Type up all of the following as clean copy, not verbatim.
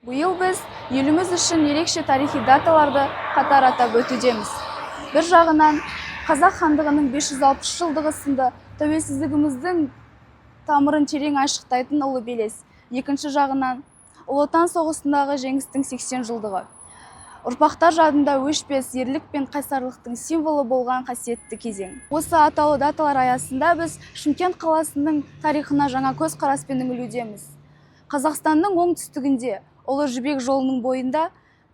Биыл біз еліміз үшін ерекше тарихи даталарды қатар атап өтудеміз. Бір жағынан Қазақ хандығының 560 жылдығы сынды тәуелсіздігіміздің тамырын терең айшықтайтын ұлы белес. Екінші жағынан Ұлы Отан соғысындағы жеңістің 80 жылдығы. Ұрпақтар жадында өшпес ерлік пен қайсарлықтың символы болған қасиетті кезең. Осы атаулы даталар аясында біз Шымкент қаласының тарихына жаңа көзқараспен үңілудеміз. Қазақстанның оңтүстігінде, Ұлы Жібек жолының бойында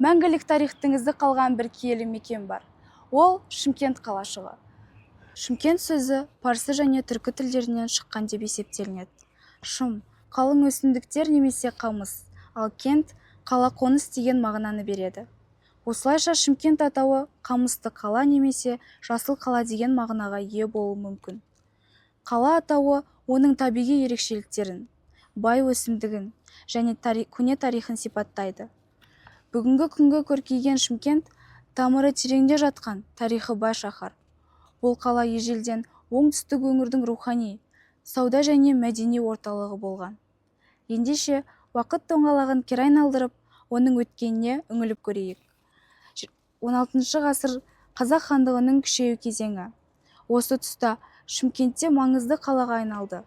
мәңгілік тарихтың ізі қалған бір киелі мекен бар. Ол Шымкент қалашығы. Шымкент сөзі парсы және түркі тілдерінен шыққан деп есептелінеді. Шым – қалың өсімдіктер немесе қамыс, ал кент – қала, қоныс деген мағынаны береді. Осылайша Шымкент атауы қамысты қала немесе жасыл қала деген мағынаға ие болуы мүмкін. Қала атауы оның табиғи ерекшеліктерін, бай өсімдігін және көне тарихын сипаттайды. Бүгінгі күнгі көркейген Шымкент тамыры тереңде жатқан тарихы бай шаһар. Бұл қала ежелден оңтүстік өңірдің рухани, сауда және мәдени орталығы болған. Ендеше уақыт доңғалағын кері айналдырып, оның өткеніне үңіліп көрейік. 16 ғасыр Қазақ хандығының күшею кезеңі. Осы тұста Шымкентте маңызды қалаға айналды.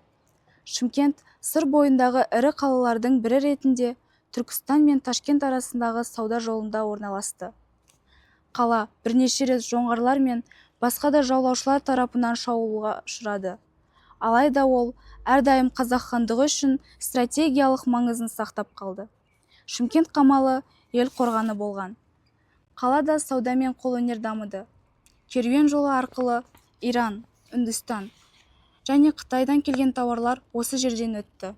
Шымкент сыр бойындағы ірі қалалардың бірі ретінде Түркістан мен Ташкент арасындағы сауда жолында орналасты. Қала бірнеше рет жоңғарлар мен басқа да жаулаушылар тарапынан шабуылға ұшырады. Алайда ол әрдайым Қазақ хандығы үшін стратегиялық маңызын сақтап қалды. Шымкент қамалы ел қорғаны болған. Қалада сауда мен қолөнер дамыды. Керуен жолы арқылы Иран, Үндістан және Қытайдан келген тауарлар осы жерден өтті.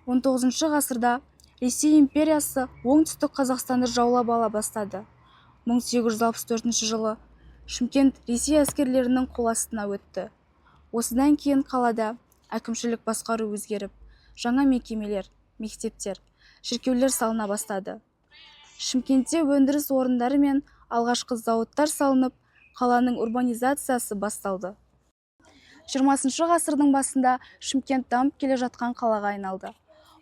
19 ғасырда Ресей империясы оңтүстік Қазақстанды жаулап ала бастады. 1864 жылы Шымкент Ресей әскерлерінің қол астына өтті. Осыдан кейін қалада әкімшілік басқару өзгеріп, жаңа мекемелер, мектептер, шіркеулер салына бастады. Шымкентте өндіріс орындары мен алғашқы зауыттар салынып, қаланың урбанизациясы басталды. 20 ғасырдың басында Шымкент дамып келе жатқан қалаға айналды.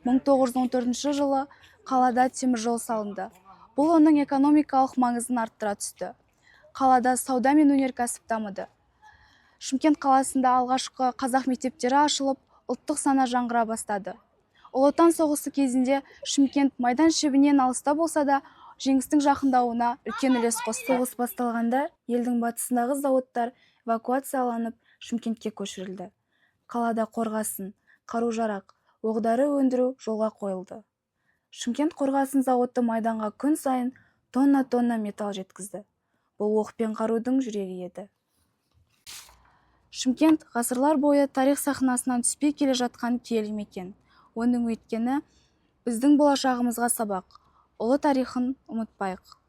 1914 жылы қалада теміржол салынды. Бұл оның экономикалық маңызын арттыра түсті. Қалада сауда мен өнеркәсіп дамыды. Шымкент қаласында алғашқы қазақ мектептері ашылып, ұлттық сана жаңғыра бастады. Ұлы Отан соғысы кезінде Шымкент майдан шебінен алыста болса да, жеңістің жақындауына үлкен үлес қосты. Соғыс басталғанда елдің батысындағы зауыттар эвакуацияланып Шымкентке көшірілді. Қалада қорғасын, қару-жарақ, оқ-дәрі өндіру жолға қойылды. Шымкент қорғасын зауыты майданға күн сайын тонна металл жеткізді. Бұл оқ пен қарудың жүрегі еді. Шымкент ғасырлар бойы тарих сахнасынан түспей келе жатқан киелі мекен. Оның өткені біздің болашағымызға сабақ. Ұлы тарихын ұмытпайық.